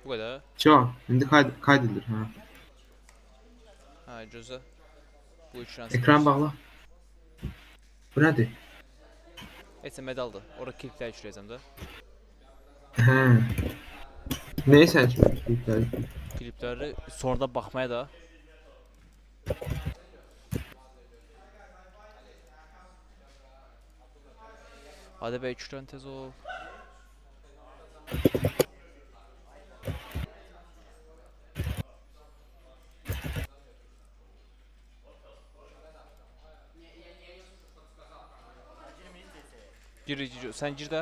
Bu kadar. Çok. İndi kaydedilir. Ha. Ha, gözə. Bu üç dənə Ekran seç. bağla. Bu nədir? Heç nə medaldır. Ora kliplər yükləyəcəm də. Hə. Neyi seçmişsin? Klipləri sonradan baxmaya da. Hadi be 3 tez ol. Gir, sən gir də.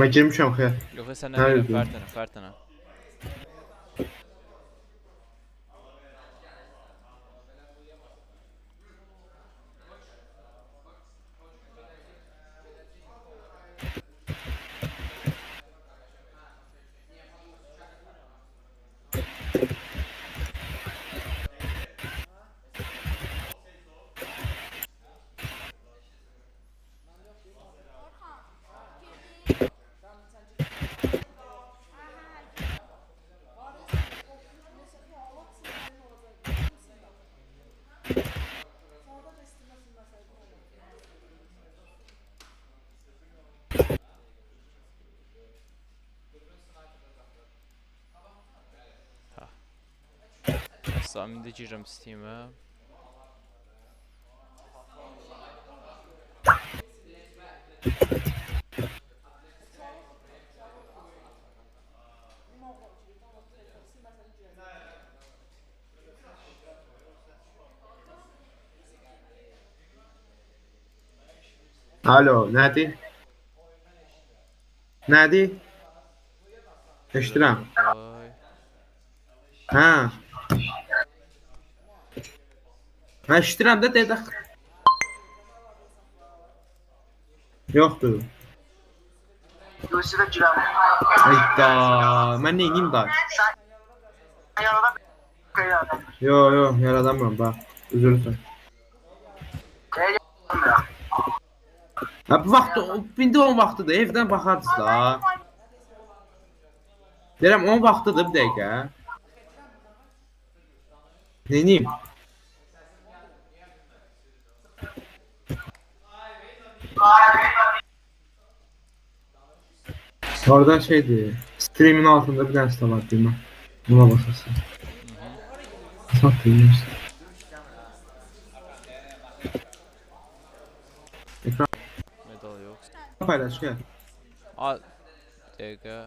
Ben girmişim xeyr. Yoxsa səndən Nerede verirəm, diyorsun? Fərtənə. Samində girirəm Steam-ə. Alo, nədir? Nədir? Eşidirəm. Vay. Hə. Hə, eşidirəm də dedə. Yoxdur. Göğsüne giren. Ayda, mən neyniyim da? Yaradan kıyardım. Yo, yaradamıram bax. Üzülürsən. Ha, bu vaxt, indi 10 vaxtıdır, evdən baxardınız da. Deyirəm 10 vaxtıdır bir dəqiqə. Neyniyim? Orada şeydi, streamin altında bir dənə site var deyim. Buna basasın. Satayım. Ekran Medal yox. paylaş gel. A, dəqiqə.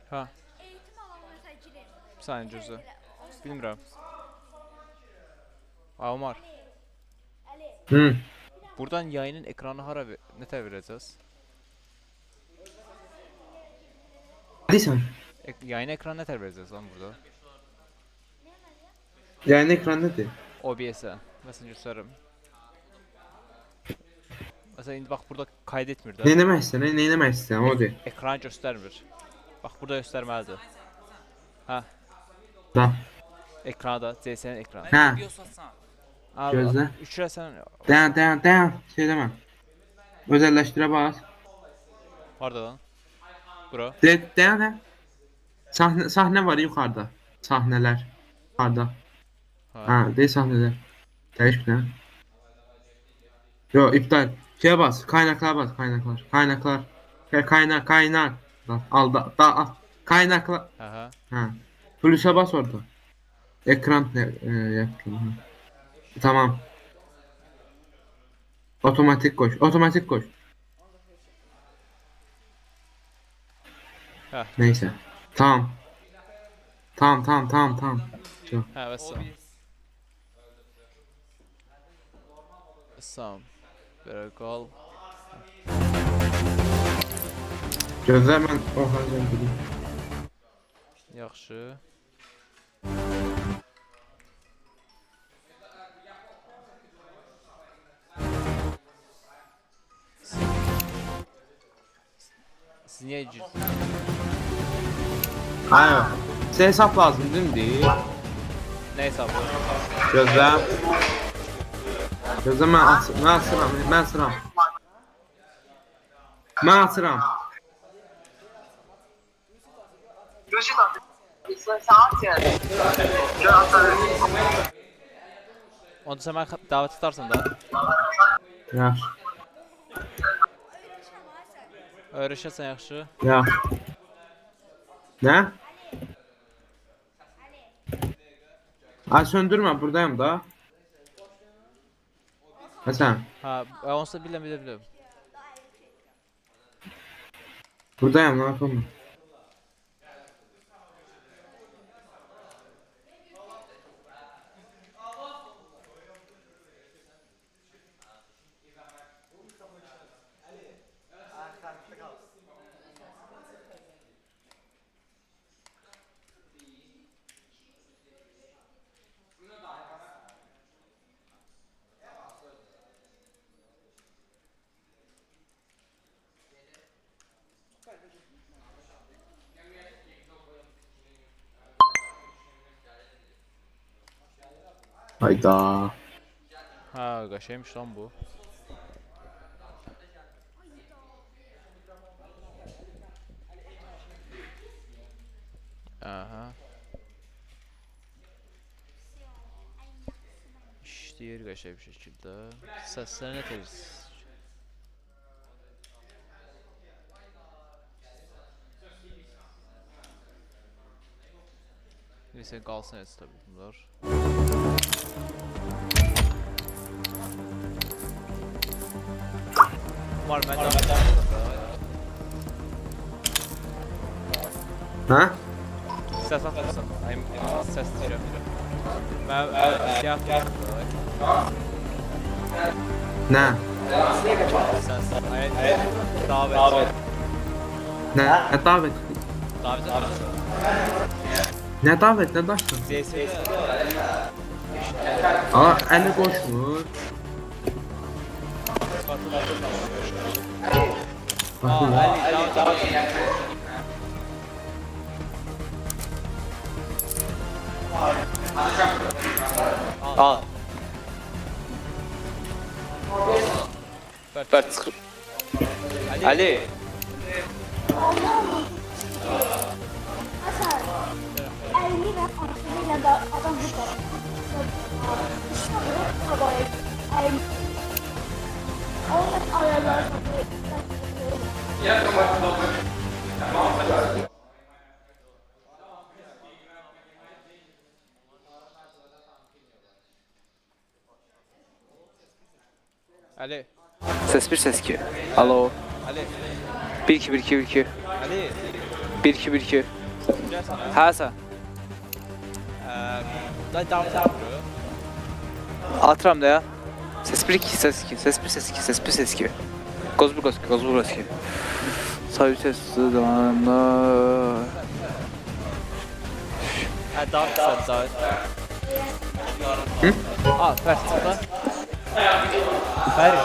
Ha, Eğitim alanına girin. bir saniyə gözlə. Bilmirəm. Ha, Omar. Hı. Buradan yayının ekranı hara nətə verəcəz? Deyirsən, Yayın ekranı nətə verəcəz lan burada? yəni ekran nədir? OBS-ə. Məsələn göstərim. Məsələn indi bax burada kayd etmir də. Neynəmək istəyirəm, neynəmək istəyirəm, o deyil. Ekranı göstərmir. Bax burada göstərməlidir. Ha, Da. ekranda CS-nin ekranı. Hə, Al, gözlə. Üçrəsən Dayan, şey demə. Özəlləşdirə bas. harda lan? Bura. Dayan. Sahne var yuxarıda. Sahnələr. Yuxarıda. Ha, deyil sahnələr. Dəqiq bir dənə. Yo, iptal. Şeye bas, kaynaklar bas, kaynaklar. Kaynak. Al al. Kaynaklar. Aha. Ha. Plus'a bas orada. Ekran yaptım. Tamam. Otomatik koş. Heh. Neyse. Tamam. Şu. Hə, vəssalam. Vəssalam. Belə qal. Gözlə mən o halden gideyim. Yaxşı. Siz niyə girdiniz? Hayır. Size hesap lazım değil mi? Nə hesabı? Gözlə. Gözlə mən sıram. Mən sıram. Reşit abi. Saat yani. Gel atarım. Onda sən mənə dəvət tutarsan da. Yaxşı. Öyrəşəsən yaxşı. Yaxşı. Nə? Ay söndürmə, buradayım da. Həsən, Ha, onsuz da biləm. buradayım, nə yapalım? Hayda. Ha, qəşəngmiş lan bu. Aha. İşləyir qəşəng bir şəkildə. Səslər nə tez. Neyse qalsın heç tabii bunlar. Var məndə. Hə? Səs atırsan. Ayım səs deyirəm. Mən siyah Nə? səs. Ay davet. Nə? Nə davet? Davet. Nə davet, nə daşdın? CS. Aa, əli boşmur. Bakın ya. Al. Bert. Ali. Hasar. 50 ve 60 ile de adam bu kadar. Ayarlar. Ali. Ses 1 ses 2. Alo. Ali. 1 2 1 2 1 2. Ali. 1 2 1 2. Gel sana. Hə sən. Davet yapıyor. Atıram da ya. Ses 1 2 ses 2. Ses 1 ses 2. Ses 1 ses 2. Qoz 1 qoz 2 qoz 1 qoz 2. Sayı sesli damla. Ha davet. Hı? Aa, Fert çıktı. Fert.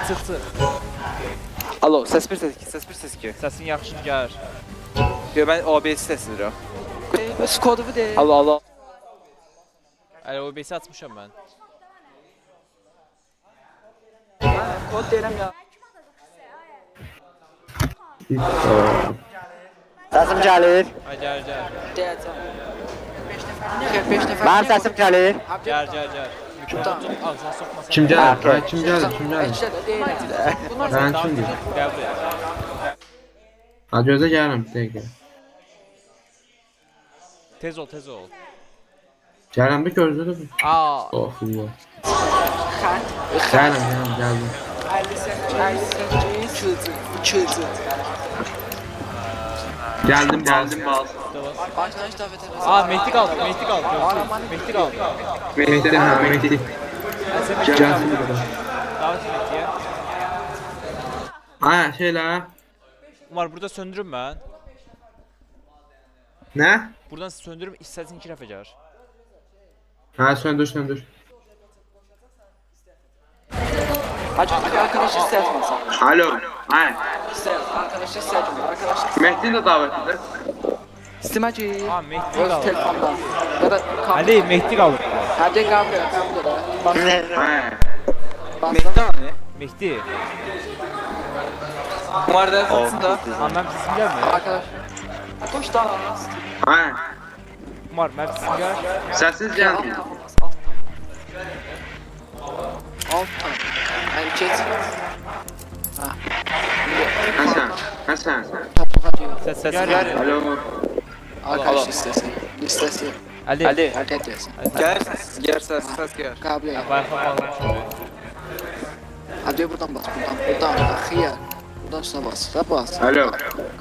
Çıktı. Alo, ses 1 ses 2. Ses 1 ses 2. Səsin yaxşı gəlir. Yo, mən OBS seslidirəm. Bəs kodu bu deyil. Alo. Əli OBS açmışam mən. Kod deyirəm ya. Səsim gəlir. Ha gəl. Deyəcəm. Mənim səsim gəlir. Gəl. Mikrofonu tut. Al sən soxmasan. Kim gəlir? Ay, kim gəlir? Kim gəlir? Mən kimdir? Gəl buraya. Ha, gözə gəlirəm, bir dəqiqə. Tez ol. Gəlirəm bir gözlə də bir. Aa. Oh, Allah. Gəldim. 58 Gəldim. Aa Mehdi qaldı. Mehdi qaldı. Mehdi, hə, Mehdi. Gəlsin burada. Davet Mehdiyə. Ay, şeylə. Umar burada söndürüm mən. Nə? Buradan söndürüm istəsin 2 dəfə gəlir. Ha, söndür. Arkadaşı istersen. Alo. Ay. Arkadaşı istersen. Mehdi də davetlidir. İstemeci. Aa Mehdi Öz qaldı. telefondan. Ya da Ali Mehdi qaldı. Hadi kablo da. Ay. Mehdi ne? Mehdi. Umar da tutsun da. Ama benim sesim gelmiyor. Arkadaş. Koş da. Ha, Umar benim sesim gel. sessiz gelmiyor. Alttan. Yani geç. Hasan, Hasan. Sesim Gel. gel. Alo. Arkadaş listesi. Listesi. Ali. Ali. Hareket gelsin. Gel ses gel. Kablo. Wi-Fi bağlamışım. Hadi buradan bas. Buradan. Xiyar. Buradan üstüne bas. Da bas. Alo.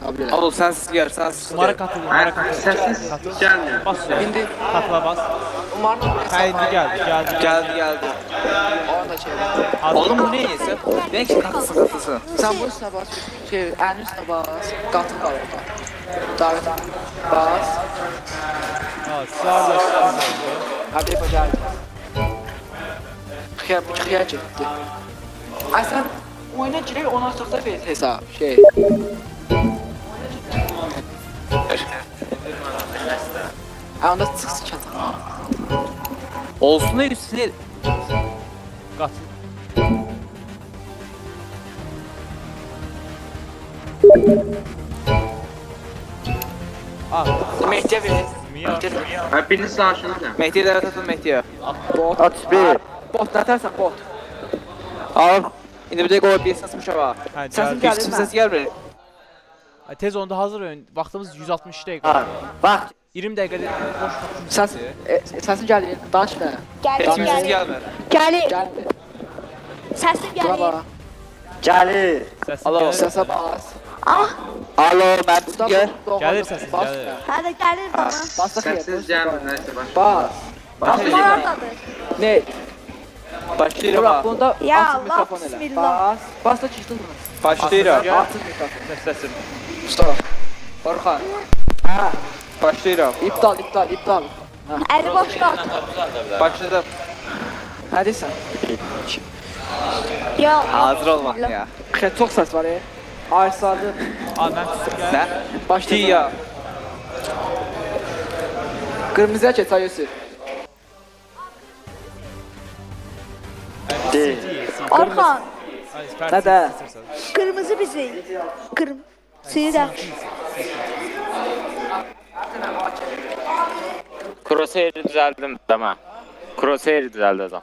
Kablo. Alo sensiz gel sensiz Umar'a gel. katıl, Ha, Umar'a katıl. sessiz gelmiyor. Bas ya. İndi. Katıla bas. Umar'ın Ha indi geldi. Geldi. Orada çevir. Oğlum bu ne yiyesi? Ben ki katılsın. Sen bu üstüne bas. Şey, en üstüne bas. Katıl var orada. Davet bas. Ha sağda oldu. Hadi yapacağız. Xiyar çekti. Ay sen oyuna girek ondan sonra da bir hesap. Şey. Ay onda çıksın çatır. Olsun da üstüne. Katıl. Mehdiye ver. Mia. Ha, birisi aşağıda. Mehdi'ye davet atın Mehdi'ye. Bot. 31. Bot ne atarsan bot. Al. İndi bir de gol bir sesmiş ama. Ha Sesim geldi. geldi. Hiç ses gelmedi. Ay, tez onda hazır oyun. Vaxtımız 160 dəqiqə. Ha, bak. 20 dəqiqədə boş vaxtımız. Sen sesin geldi. Danışma. Gəlir, Hiç ses gəlir. gelmedi. Gəlir. Geldi. Səsim gəlir. Bravo. Gelir. Səsim Alo. gəlir. Sese bas. Ah, Alo ben Burada gel. Gəlir səsim, gəlir. hələ gəlir bana. Bas da Sessiz xiyar. gelmiyor. Neyse baş. Bas. Osman oradadır. Ne? Başlayırım Bırak ha. bunda Ya açın Allah, mikrofon elə. bismillah. Bas. Bas da çıktın mı? Başlayırım. Açın mikrofon. Sesim. Mustafa. Orhan. Ha. Başlayırım. İptal. Əli boş qal. Başladım. Hadi sen. Ya, Hazır olmak ya. Xiyar çok ses var ya. Aysadı. Aa mənim sesim gəlir. Ne? Başladı. Tiya. Kırmızıya geç sayıyorsun. Değil. Orxan, Ay, Nədə? qırmızı bizi. Suyu da. Crosshair'i düzeldim ama. Crosshair'i düzeldi adam.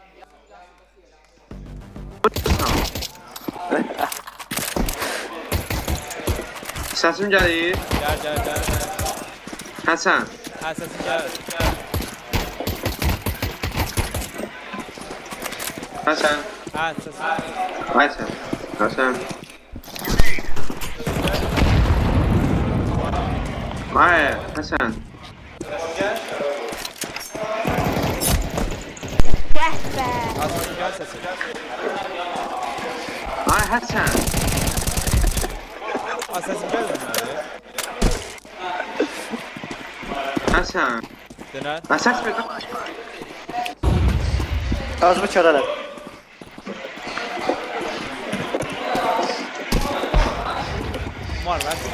Sesim gelir. Gəl. Hasan. Ha səsim gəlir. Hasan. Ha səsim. Hasan. Hasan. Hayır, Hasan. Gəh bə. Ha səsim gəl səsim. Ay Hasan. Ha səsim gəlmir. Hasan. Denən. Ha, ses ver. Ağzımı çörelim. Umar mənim sesim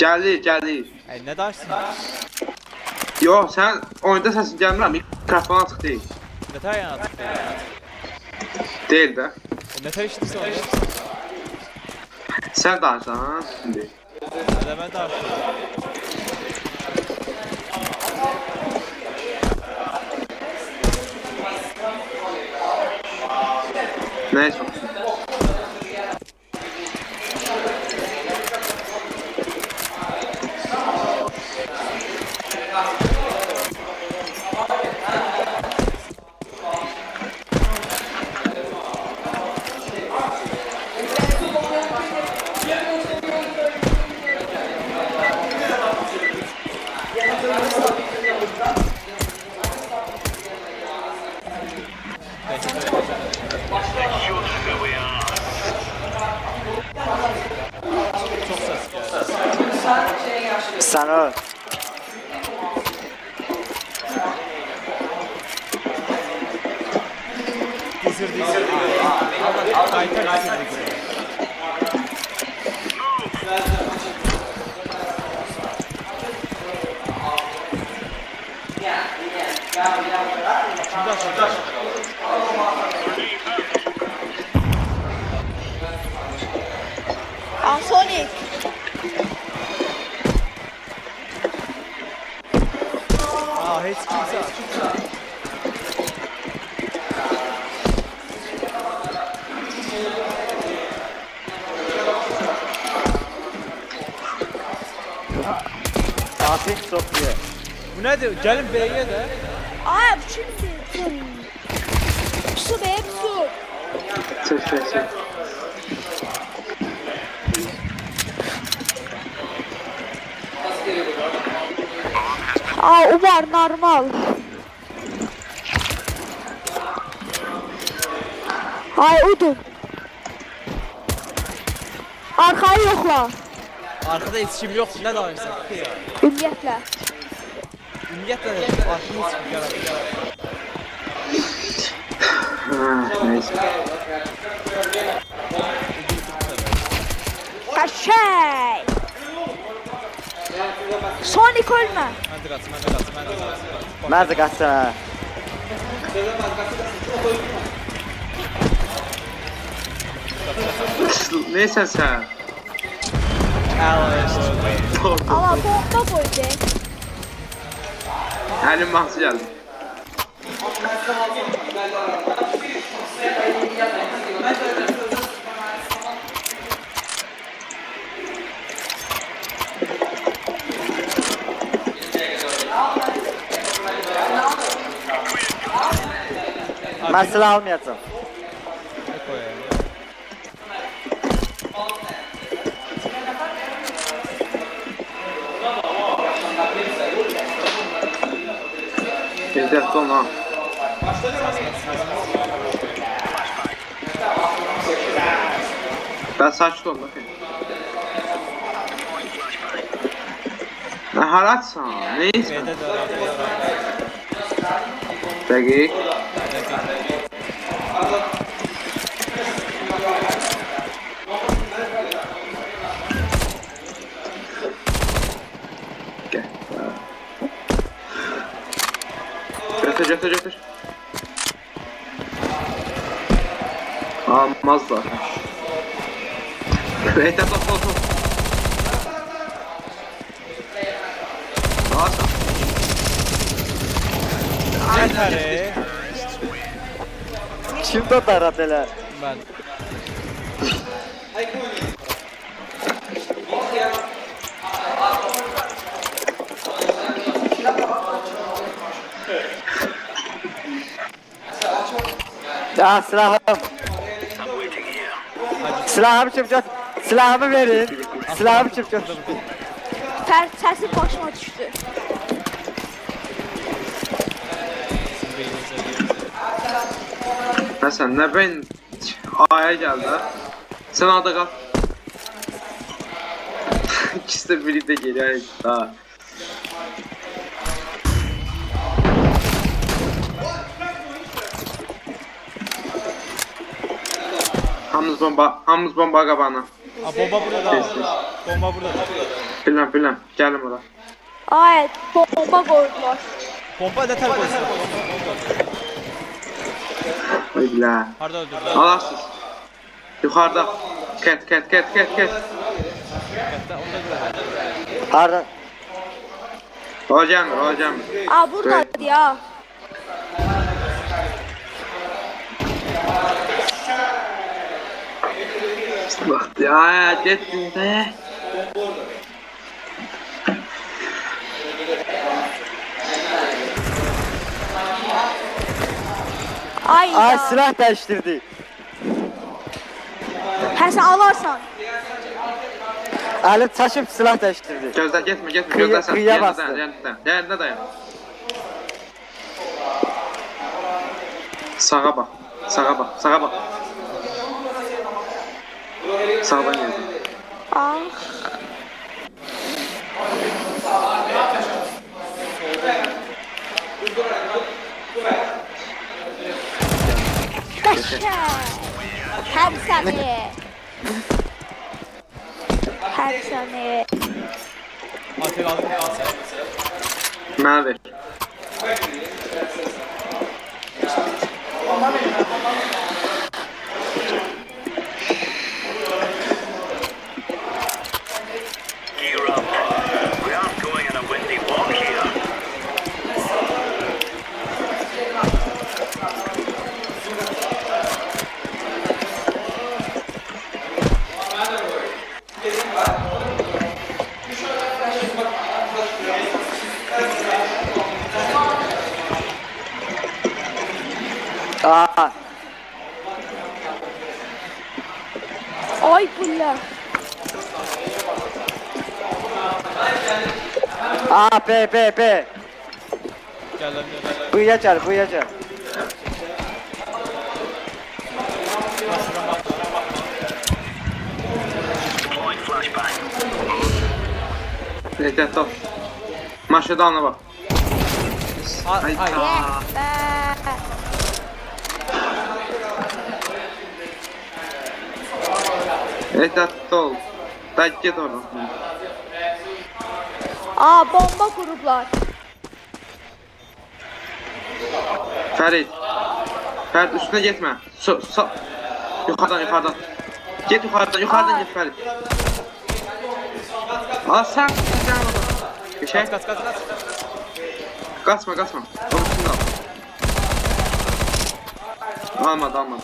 gəlir. Gelir. Ay nə danışsın? Yo, sen oyunda sesin gelmiyor. Mikrofon açık değil. Nətər yana çıxdı? Değil de. Nətər işləyirsən onu? Sen danışsan şimdi. Hələ mən danışıyorum. Neyse. Sana. Dizir. Qaytar dizir. Kimdən sonra? Sonic. Aa, heç kimsə. Afiyet çok iyi. Bu nədir? Gəlin B-yə də. Ay bu kimdir? Su be su. Çek. Aa o var normal. Ay odur. Arkayı yokla. Arkada heç kim yoxdur. Nə danışırsan? Ümumiyyətlə. Ümumiyyətlə arxada heç kim gəlir. Neyse. Kaşay. Sonic ölme. Mən də qaçım. Nerede kaçsın ha? Neyse sen. Ama bomba koydu. Elim mahsı geldi. Ben silah almayacağım. Dikkatli ol ha. Ben saçlı ol bakayım. Ne haratsan? Neyse. B-də də. Dakik. Gel. Götür. Almazlar. Etap olsun. Nasıl? Yetəri. Kim tutar atela? Mən. Ya silahım. Silahımı çöpçot. Silahımı verin. Silahımı çöpçot. Sesi başıma düştü. Hasan ne ben A'ya geldi ha. Sen A'da kal. İkisi de birlikte geliyor daha. Hamız bomba qabağına. Aa, bomba burada da. Bomba burada da. Bilmem. Gəlin ora. Ay bomba koydular. Bomba nətər qoysun? Ay bilə. Harda öldürdü? Alarsız. Yuxarıda. Ket. Hətta onda görə. Hardan? O gəlmir. Aa buradadır ya. Bak ya getdin də. Ay Ay ya. silah değiştirdi. Ha sen alarsan. Elim taşıp silah değiştirdi. Gözlə getmə. Kıyıya Gözlə sən. bastı. Yerində dayan. Sağa bak. Sağdan geldi. Ah. Kaşa. Her saniye. Artıq aldım qalsa. Mənə ver. Ay bunlar. A, B, B, B. Gələm, gələm. Buyuya gel, buyuya gel. Ehtiyatlı ol. Maşada alına bak. Ay, ay. Ehtiyatlı ol. Dayı git oradan. Aa bomba kurublar. Ferit. Ferit üstüne gitme. Yukarıdan yukarıdan. Git yukarıdan yukarıdan git Ferit. Al sen. Bir şey. Kaç, kaç, kaç. Kasma kasma. Onun üstünde al. Almadı almadı.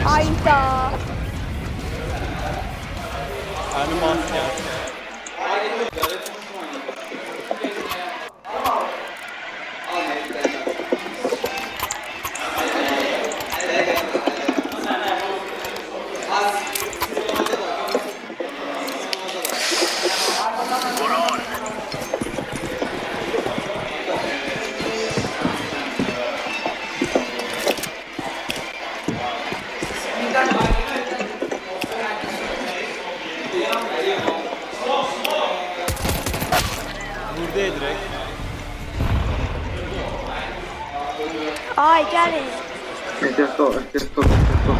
Ayda. Əlim altı gəldi. Vurdu direkt. Ay gelin. Ehtiyatlı ol. Ehtiyatlı ol. Ehtiyatlı ol.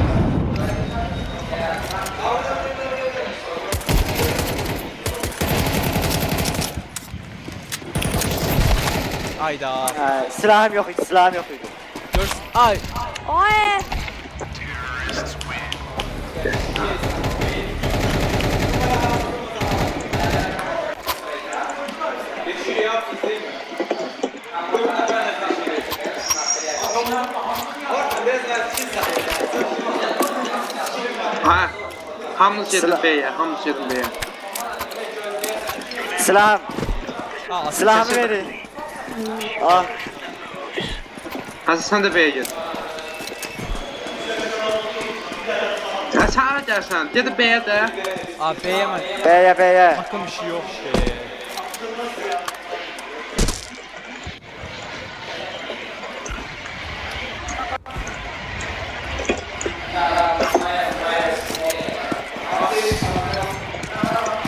Ayda. Silahım yok idi, silahım yok idi. Gör. Ay. Ay. Ha. Hamız yedin B'ye. Hamız yedin B'ye. Silahım, Aa, silahımı verin. Al. Hadi sen de B'ye git. Ya sen ara gelsen. Dedi B'ye de. Aa, B'ye mi? B'ye, B'ye. Bakın bir şey yok işte.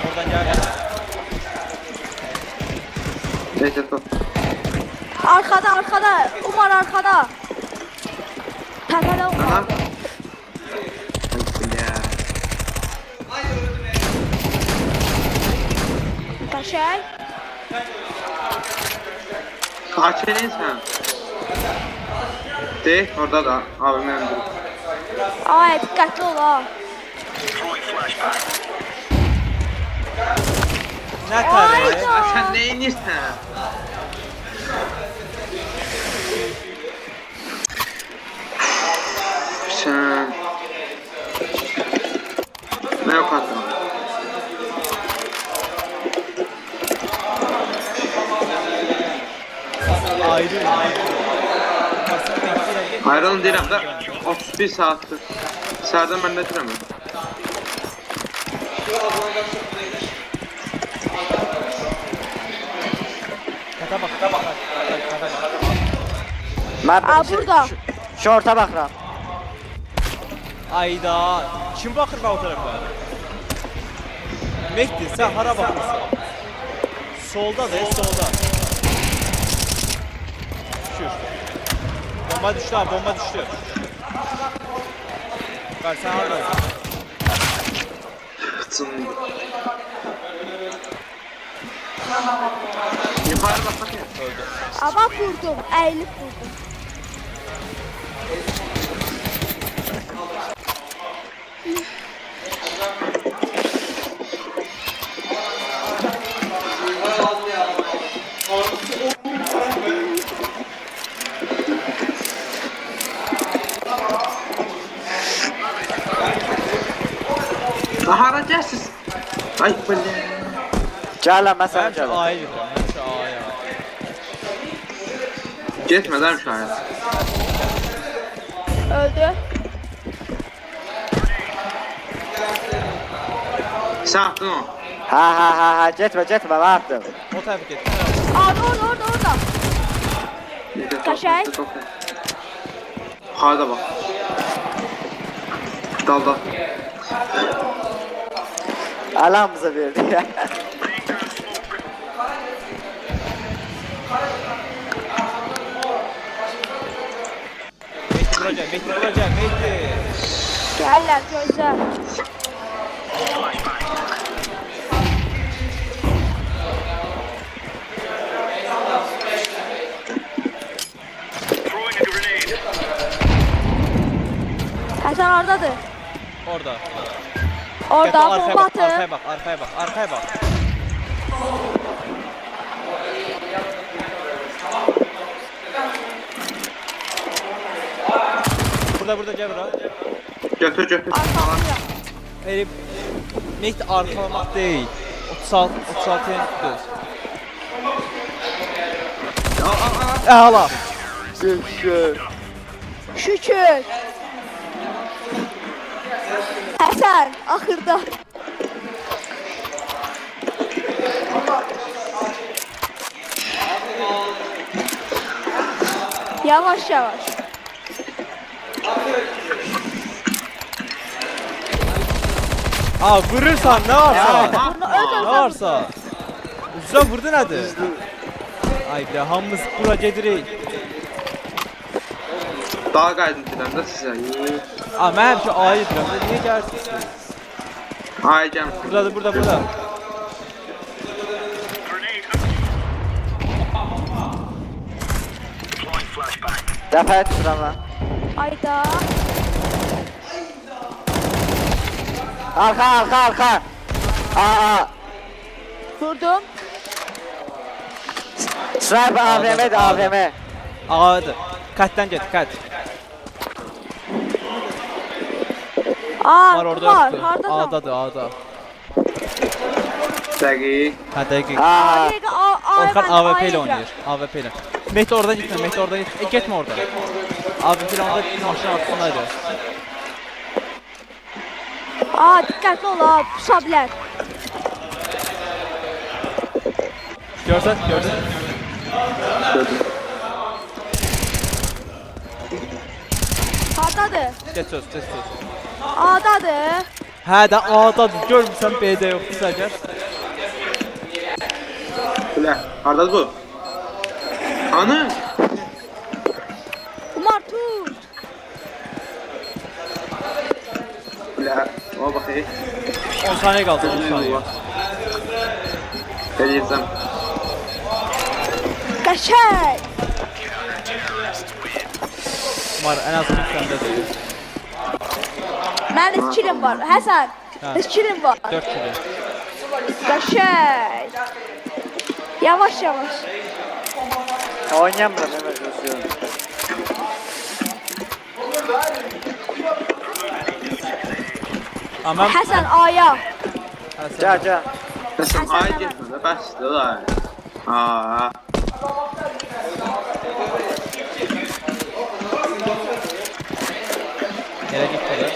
Oradan gel. Ehtiyatlı ol. Arkada arkada. Umar arkada. Tepede Umar. Tamam. Hadi ya. Taşay. Kaçırın sen. De orada da abi ben dur. Ay dikkatli ol ha. Ne tane? Ya sen ne inirsen? Sen. Ne yaparsın? Ayrı. Ayrılın deyirəm də 31 saatdir. Sərdən mən də deyirəm. Kata bak, kata bak. Kata bak. Ben Aa burada. şorta bakıram. Ayda. Kim bakır bak o tarafa? Mehdi sen hara bakırsın? Solda da solda. Düşür. Bomba düştü abi, bomba düştü. Ver sen harada. Yukarı bak bakayım. Öldü. Ama vurdum. Eğilip vurdum. Hara gəlsiz? Ay belə. Gel lan ben sana Bence gel. A'ya gidelim. Bence A'ya. Getmədən şayət. Öldü. Sen attın o. Ha, getmə, getmə, mən attım. O tərəfə get. Abi orada. Kaşay. Harada bak. Dalda. Alamıza verdi ya. Mehdi vuracaq. Mehdi. Gəllər gözlə. Həsən oradadır. Orada. Orada Arkaya bomba bak, atır. arkaya bak. Burada gel bura. Götür. Arkamda. Elif, Mehdi arkalamak değil. 36 tutuyoruz. Hala. Şükür. Həsən, axırda. Yavaş. Vurursan ne varsa. Bunu öz Ne varsa. Usta vurdu nədir? Ay bir hamımız bura gedirik. Daha qaydın dirəndə sizə. Mən həmişə ayı deyirəm. Niyə gəlirsiniz siz? Ay gəl. Burada. Dəfəyə düşürəm mən. Ayda. Arxa. Aa. Vurdum. Sniper AVM'dir, AVM. Ağadır. Kətdən get, kət. Var orada yoxdur. Hardadır? Ağdadır. Dəqiq. Dəqiq. Orxan AWP ilə oynayır. AWP ilə. Mehdi oradan gitmə. Getmə orada. AWP ilə onda maşın altındaydı. Diqqətli ol ha, pusa bilər. Gördün? Hardadır? Get söz. A'dadır. Hə də A'dadır. Görmüsən B'də yoxdur əgər. Bilə. Hardadır bu? Hanı? Umar tut. Bilə. Ona baxayım. 10 saniyə qaldı, 10 saniyə. Eləyəcəm. Qəşəng. Umar ən az 3 səndədir. Mənim də skillim var. Həsən, skillim var. 4 kilo. Qəşəng. Yavaş. Oynayamıram, mən gözlüyorum. Amma Həsən A'ya. Gəl. Sən ay getmə də bəsdir da. Aa. Nereye gittiler?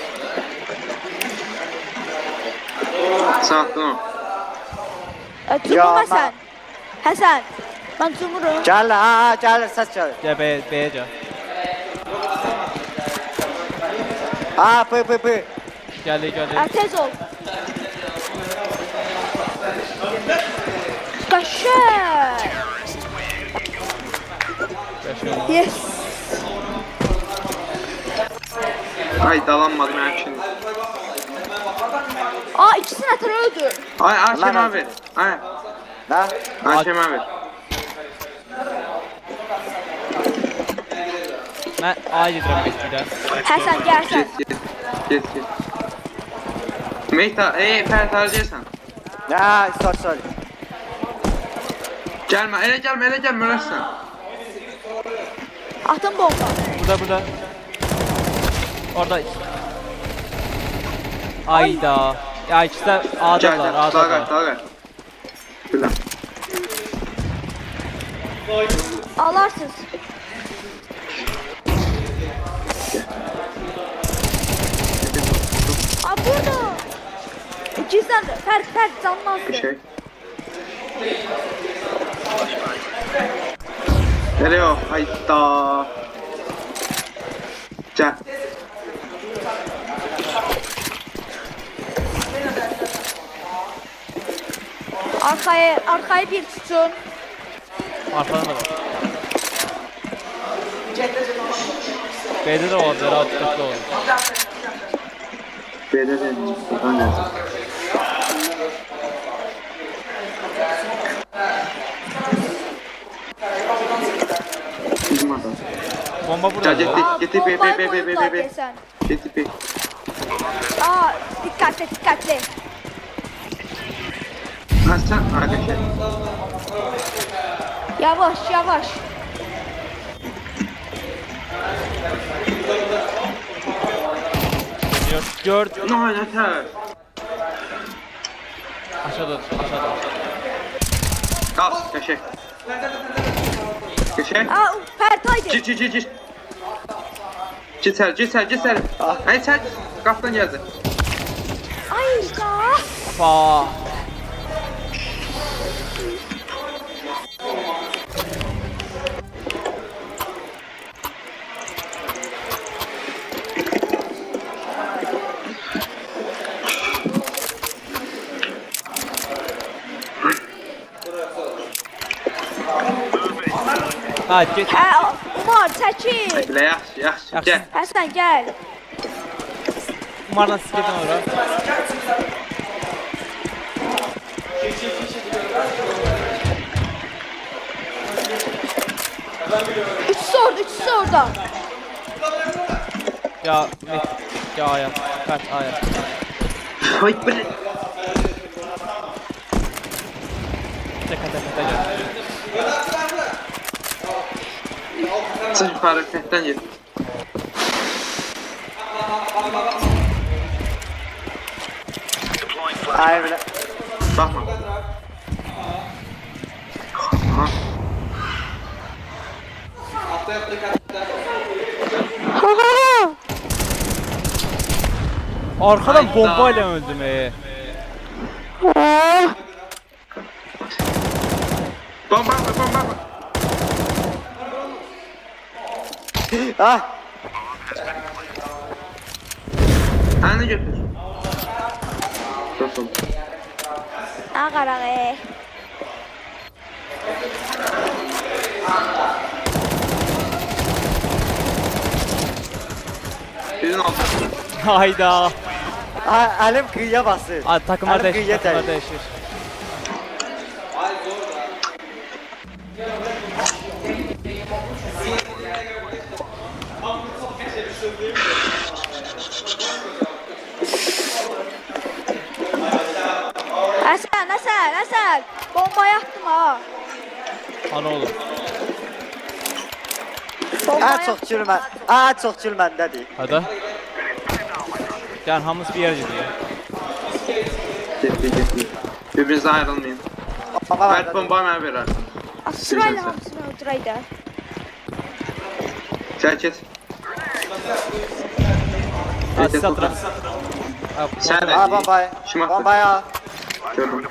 Sən attın o. Cumhur Həsən. Həsən. Mən cumhurum. Gəl, səs gəlir. Gel B'ye gel. P. Geldi. Tez ol. Qəşəng. Yes. Ay dalanmadı mənim üçün. İkisini ətər öldü. Ay Akemə ver. Ay. Nə? Akemə ver. Ben A yedirəm Mehdi'den. Həsən gəlsən. Get. Mehta, Fərid harcayırsan. Sorry. Gəlmə, elə gəlmə, ölərsən. Atın bomba. Burada. Orada. Ayda. Ya ikisi de A'dalar. Dağa. Bilə. Alarsınız. Burada. gizlen. Fərd canlansın. Bir şey. Nereye o? Hayda. Gel. Arkaya bir tutun. Arkadan da var. B'de de olabilir, rahat dikkatli olun. B'de de buradan geldim. Bizim adam. Bomba Gel burada. getir B. Bombayı koydular desən. Getir B. Aa, dikkatli. Ha sen arkadaşlar. Yavaş. Gördüm. Ne oynatar? Aşağıda. Kalk köşe. Köşe. Aa, Fərd haydi. Gir. Git sen. Hayır sen. Kaptan geldi. Ay ya. Fa. Hadi geç. Umar çəkil. Bile yaxşı. Gel. Həsən gəl. Umarla siz gidin oraya. Üçüsü orada. Ya Aya. Kaç Aya. Hayır bre. Tekrar gel. Sen yukarı tetten git. Hayır bile. Bakma. Aha. Arkadan Hayda. bombayla öldüm. Bomba. Ah. Anı götür. Nasıl? Ağarağı. Birinin altı. Hayda. Elim kıyıya bastı. Hadi takımlar Elim değişir. kıyıya Takımlar değdi. değişir. Həsən. Bombayı attım ha. Ana oğlum. Ən çox gül məndədir. Hadi. Yani hamımız bir yere gidiyor. Getir. Birbirinizden ayrılmayın. Mert bombayı mənə verer. Sırayla hamısını öldürəydi. Gel git. Hadi siz atıram. Sen de. Ha bombayı. Şımartma. Bombayı. Gördüm.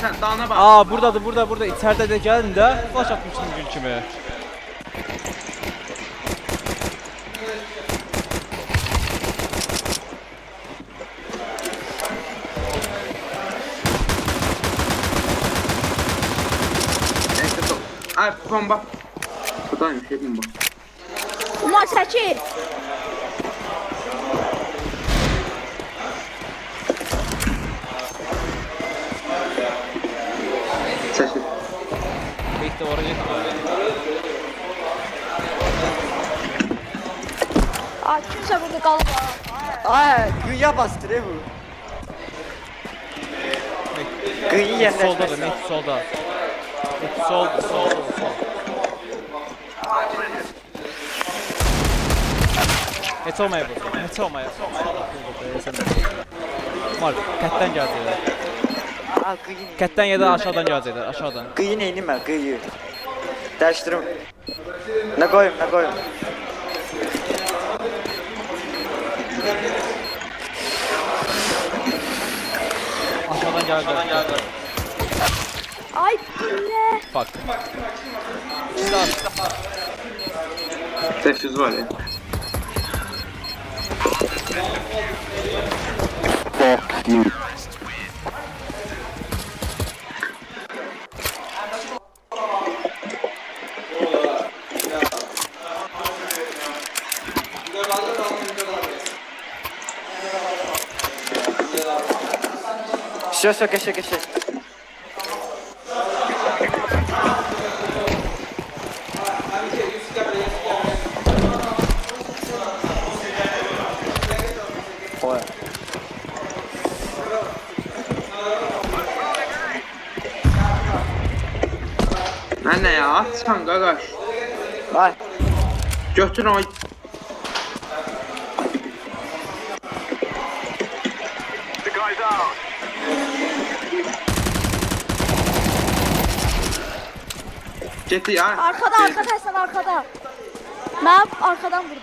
Hasan dağına bak. Aa burada içeride de gelin de flash atmıştım gün kimi. Neyse top. Ay bomba. Buradaymış bomba. Umar çəkil. Seçil. Bekle oraya gitme. Aa, kimsə burada qalıb. Ay kıyıya bastı bu. Kıyı Solda da yerleşmesi. net solda. Sol. Heç olmaya burada. Heç olmaya. Mal, kətdən gələcəklər. Ha kıyı. Kətdən ya da aşağıdan gələcəklər, aşağıdan. Kıyı neyini ben kıyı. Değiştirim. Ne koyayım. Aşağıdan geldi. Ay ne? Bak. Teşhis var ya. Fuck you. Şaka. Oy. Lan ne ya? Atsan qaqaş. Ay. Götür o. Getdi ya. Arkada Hasan arkada. Ben arkadan vurdum.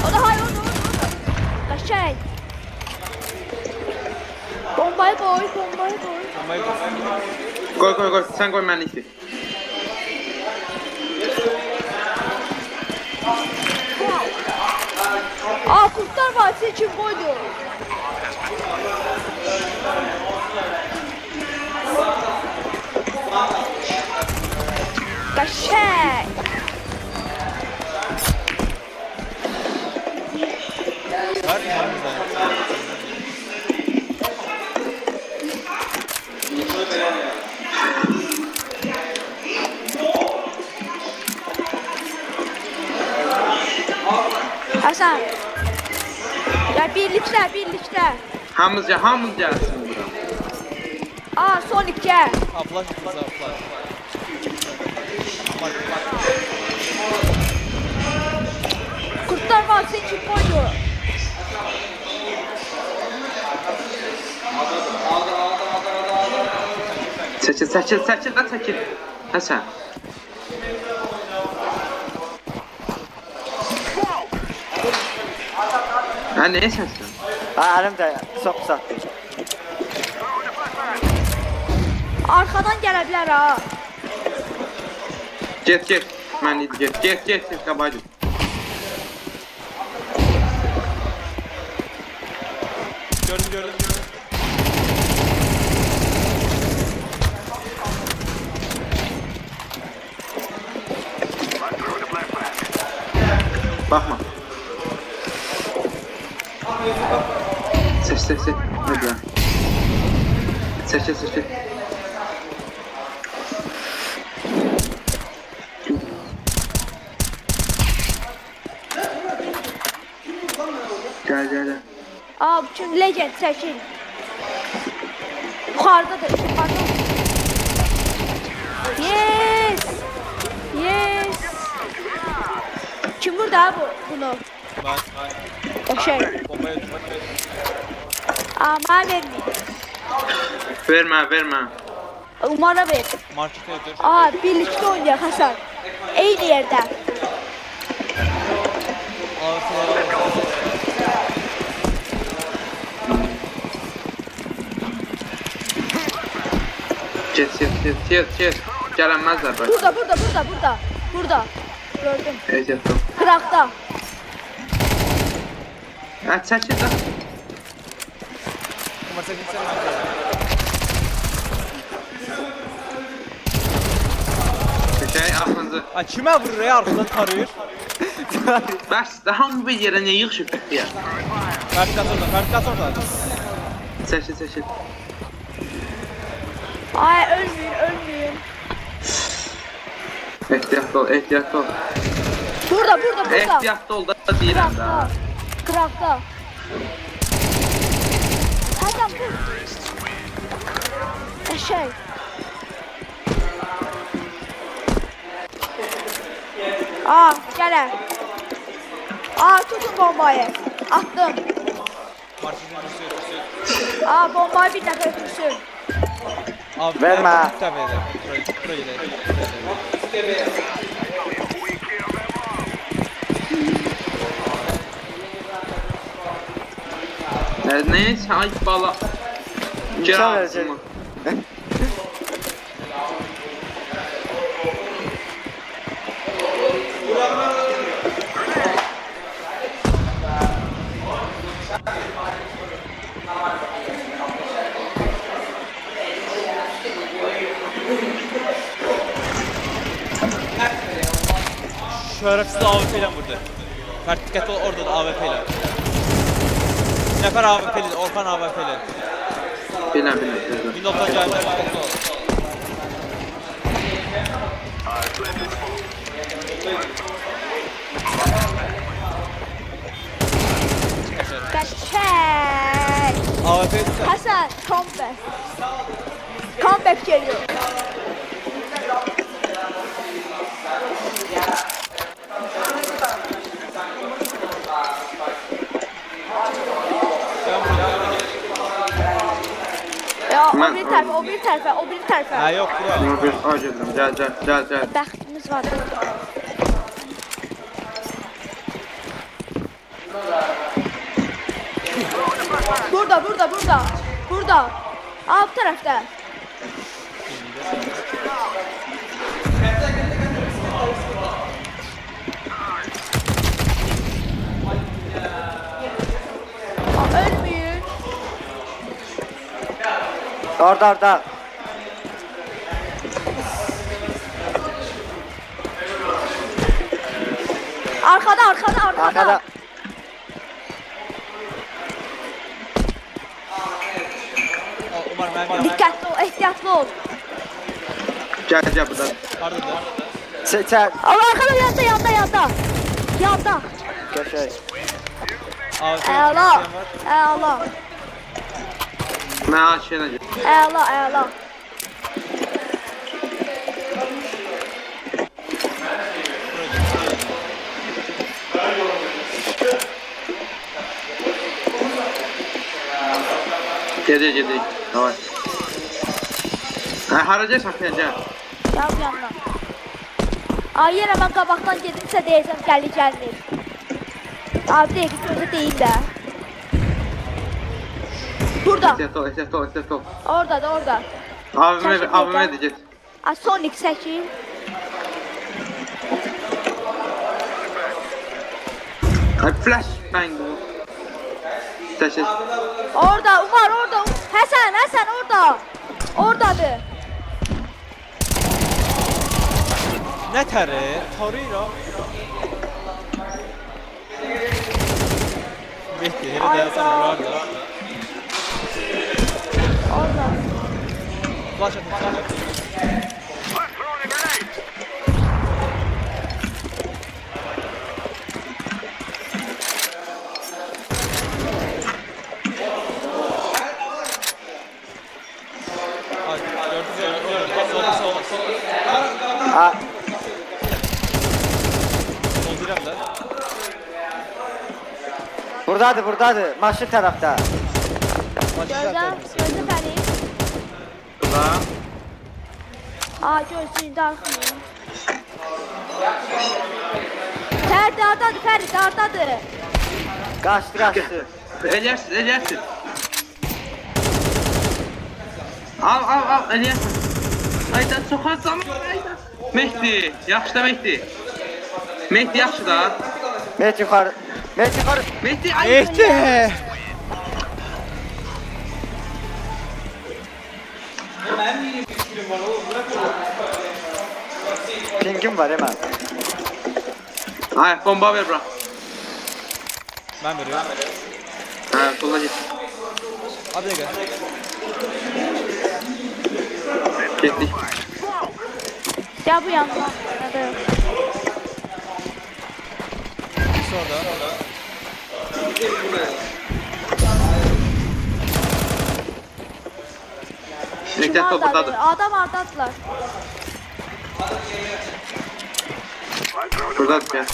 O da hayır orada. Kaçay. Bombayı koy. Koy. Sen koy mənlikdir. Aa Kurtlar Vadisi için koydu. Kaçay. Ver yanımızdan. Hasan. Ya birlikte. Hamız gəlsin bura. Aa son iki gel. Flash. Kurtlar Vadisi için koydu. Çəkil. Həsən. Ha neye səsən? Elim de çok sattı. Arkadan gelebilir ha. Get. Mənlikdir, get. Qabağa. Gördüm. Baxma. Seç. Hadi lan. Seç. Gel. Aa bütün legend seçin. Yukarıdadır. Yes. Kim vurdu abi bunu? O şey. Bombaya düşmek. Aa bana vermeyin. Vermə. Umar'a ver. Markete götür. Aa birlikte oynuyor Hasan. Aynı yerde. Get. Gələnməzlər bak. Burada. Gördüm. Ehtiyatlı. Kırakta. Ha çəkil də. Köşəyə axırıncı. Ay kimə vurur ya arxadan tarayır? Bəs daha bir yerə nə yığışıb ya? Fərqat orada. Çəkil. Ay ölmeyin. Ehtiyatlı ol. Burada. Ehtiyatlı ol da deyirəm də. Kırakta. Hasan vur. Şey. Aa gel. Aa tutun bombayı. Attım. Aa bombayı bir dakika götürsün. Abi, Verme. Neyse ay bala. İmkan verecek. Şerefsiz AWP ile vurdu. Mert dikkatli ol, orada da AWP ile. Nefer AWP ile, Orhan AWP ile. Bilmem. Windows'dan geldiler, dikkatli ol. Qəşəng. AWP tutar. Həsən, comeback. Comeback geliyor. Ya o Ben- bir tərəfə, o bir tərəfə, o bir tərəfə. Ha yok bura. Bunu bir acıdım. Gel. Bəxtimiz var. Burada. Alt tərəfdə. Ölmüyor. Orada. Arkada. Umarım ben Dikkatli ol, ehtiyatlı ol. Gel buradan. Pardon. Seçer. Ama arkada yanda. Köşe. AWP Əla. var. Əla. Ben aşağıya gel. Əla. Gedik. Давай. Haraca saklayacağım. Gel bu yandan. Ay yenə mən qabaqdan gedimsə deyəcəm gəlir. Abi deyək ki, sözü deyil də. Burada. Ehtiyat ol. Orada. Abime de git. Ay Sonic çəkil. Ay flash bang. Teşekkür. Orada, Umar orada. Həsən orada. Oradadır. Ne teri? Toriro. Bekle, hele dayansana var da. Orada. Flash atın. Ha. Dolduram da. Buradadır. Maşın tarafta. Gözlə Fərid. Burada. Aa gözlüyün darxmıyor. Fərid dardadır. Kaçtı. Eləyərsin. Al, eləyərsin. Ayda çox az zaman. Mehdi, yaxşı da Mehdi. Mehdi yaxşı da. Met yukarı. Mehdi, ay. Ehti! Pingim var hemen. Ay, bomba ver bura. Ben veriyorum. Ha, sola git. Hadi gel. Getdik. Gel bu yandan. Hadi. Orada. Ehtiyat ol, buradadır. Adam ardadılar. Buradadır ya.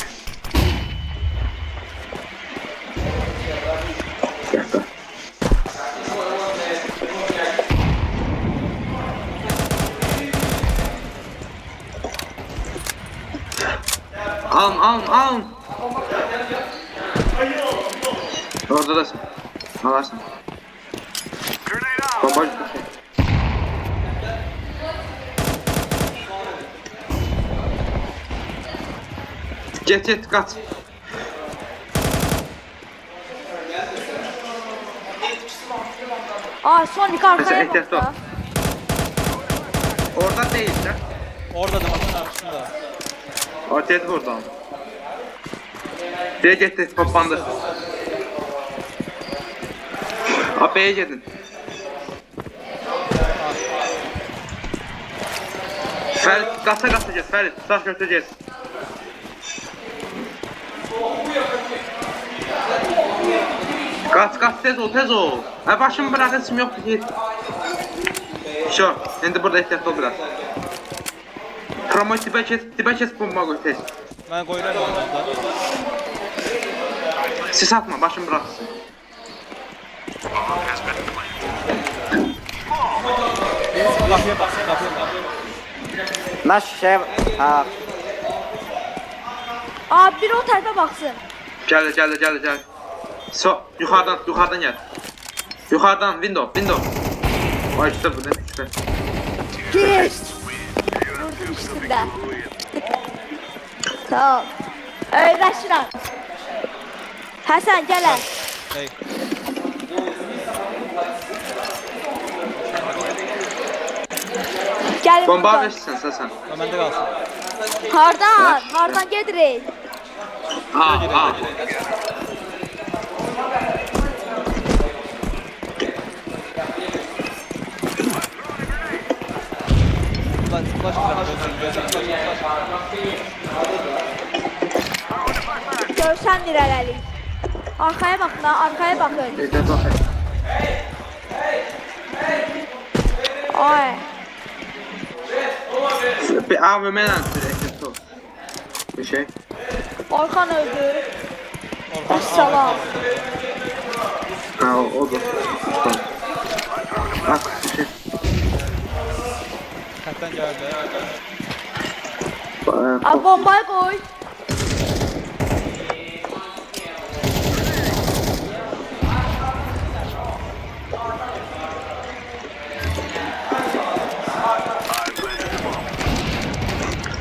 Alın. Oradadasın. Alarsın. Bomba düştü. Get kaç. Aa Sonic arkaya Ehtiyatlı ol. baktı. Orada değil de. Orada da maşın arkasında. Ortaya vurdu onu. Diye gitti toplandı. B'ye gidin. Ferit kasa get Ferit. Saç götüreceğiz. Kaç tez ol. Başımı bırak isim yoktu ki. Şu, şimdi burada ehtiyatlı ol biraz. Kromo tibe kes bomba koy tez. Mən qoyuram orada. Sis atma, başımı bıraksın. Qapıya baxsın, qapıya bax. Naş şey ha. Aa bir o tarafa baksın. Gel. Yukarıdan gel. Yukarıdan, window. Ay işte bu ne işte. Geç. Vurdum üstünde. Tamam. Öğreşiren. Hasan gel. Hey. Gel Bomba buradan. versin sen. O məndə qalsın. Hardan gedirik? Ha. Flash Görsən irəlilik. Arkaya bakın, arkaya bakın. Ehtiyatlı ol. Ay. Bir AVM ile ehtiyatlı ol. Bir şey. Orkan öldü. Əssalam. Ha o da. Bak bir şey. Xətdən gəldi. Abi bombayı koy.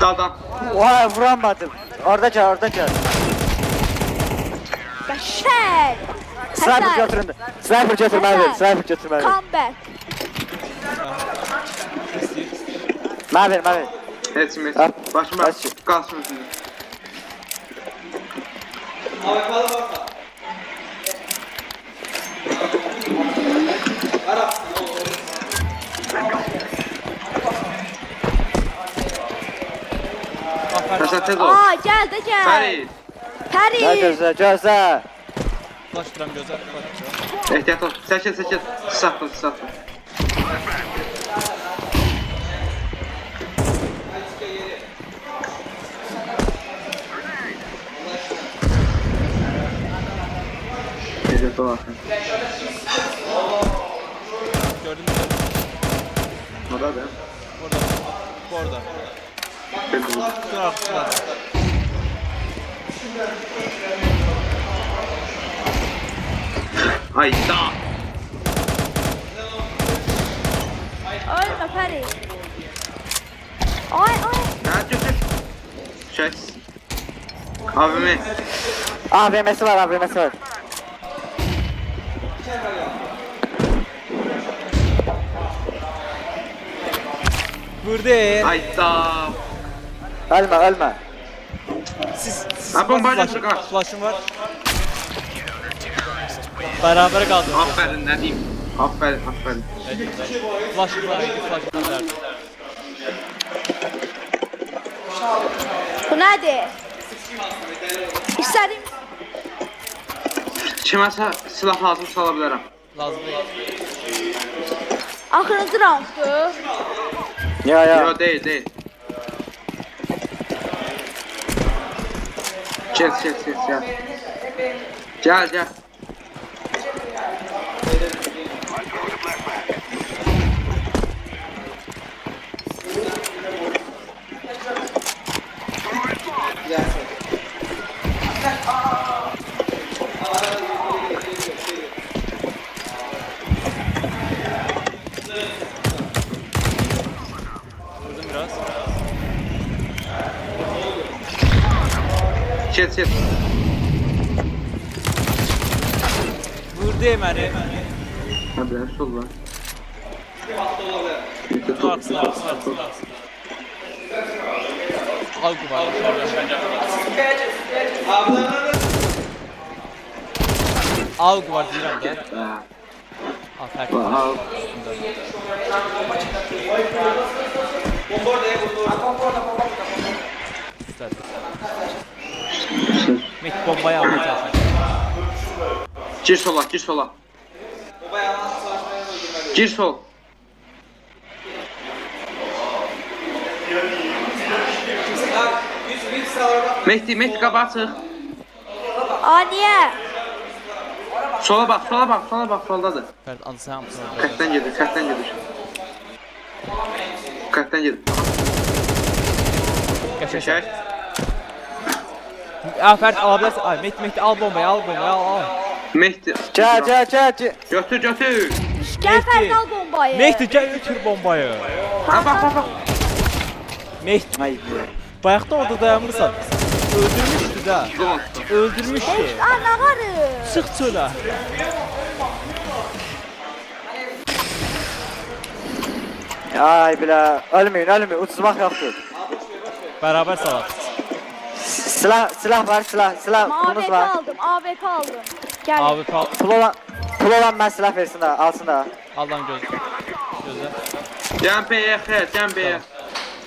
Daldan. Vay vuramadım. Orada gel. Qəşəng. Sniper götürün. Sniper götürmeli. Comeback. Mavi. Etsin. Ha, Başıma başı. kalsın üstünde. Hasan tez ol. Aa gel de gel. Ferit. Peri. Gözle. Flash duram gözəl. Ehtiyat ol. Seçil. Satma. Ehtiyat ol. Gördün mü? Orada da. Bu orada. Tez ol. Şunun arkasında. Hayda. Ölme Peri. Ay. Ha götür. Şey. AVM. AVM'si var. Vurdu. Hayda. Ölme. Siz Ha, bomba flash'ın- götür, kaç. flash'ın var. Beraber kaldı. Aferin ne diyeyim. Aferin. Flash'ın var. Flash'ın var. Bu nedir? İstediğim Kiməsə silah lazım sala bilərəm. Lazım değil. axırıncı rounddur. Ya. Yo değil. Gel. Çet. Vurdu məni. Ha biraz sol var. Aksın. Al kubar. Al kubar deyirəm də. Ha. Afərin. Wow. Met bombayı almaya çalışır. Gir sola. Gir sol. Mehdi qabağa çıx. Aa niye? Sola bax, soldadır. Fərid adı sən hamısını. Xətdən gedir. Qəşəng. Fərid ala bilərsən. Ay Mehdi al bombayı al. Mehdi. Gel. Götür. Gel Ferdal bombayı. Mehdi gəl götür bombayı. Ha bax. Mehdi Ay. bayaqda orada dayanmırsan. Öldürmüşdü də. Öldürmüşdü. Aa ne varı? Çıx çölə. Ay bile. Ölmeyin. Uçmak yoktur. Bərabər salaq. Silah var. Bunuz AWP var. aldım. AWP aldım. Gel. Abi pal. Pul olan ben silah versin de alsın da. Allah'ın gözü. Can B'ye xeyr, Can B'ye.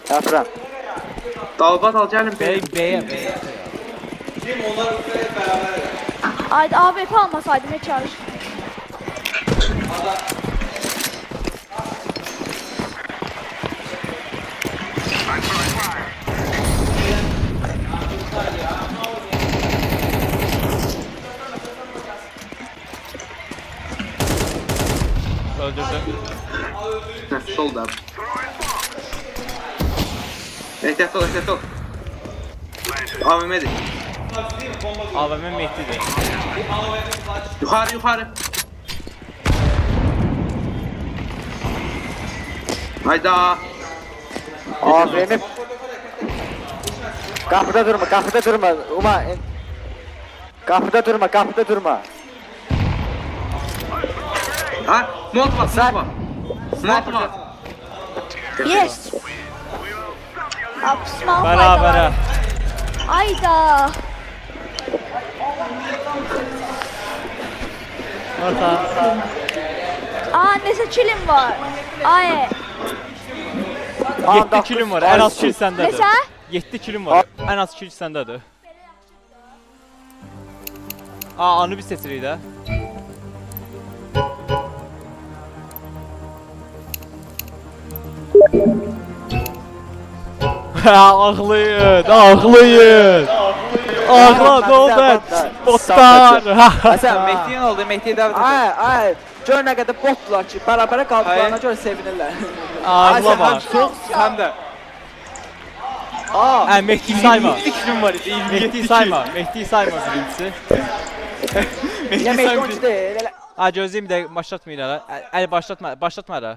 Yapıram. Dalbat al gəlin B'ye. B'ye. Haydi AWP almasaydım hiç çalış. Öldürdüm. Solda. Ehtiyatlı ol. AVM'dir. AVM Mehdi'dir. Yukarı. Hayda. AVM. Kapıda durma. Uma. Kapıda durma. Ha, Molotov var. Yes. Apsman Bərabərə. Ayda. Aa nesə kilim var. Ay. 7 kilim var. Ən az kill səndədir. Nesə? 7 kilim var. Ən az kill səndədir. Anı biz seçirik də. Ağlayın. Ağla Dolbet. Botlar. Sən Mehdi'nin oldu. Mehdi'ye davet et. Ay. Gör nə qədər botdular ki, bərabərə qaldıqlarına görə sevinirlər. Ağlama. Həm də. Mehdi sayma. 22 kilim var idi. Mehdi sayma birincisi. Yemək deyil. Gözləyim də başlatmayın hələ. Əl başlatma hələ.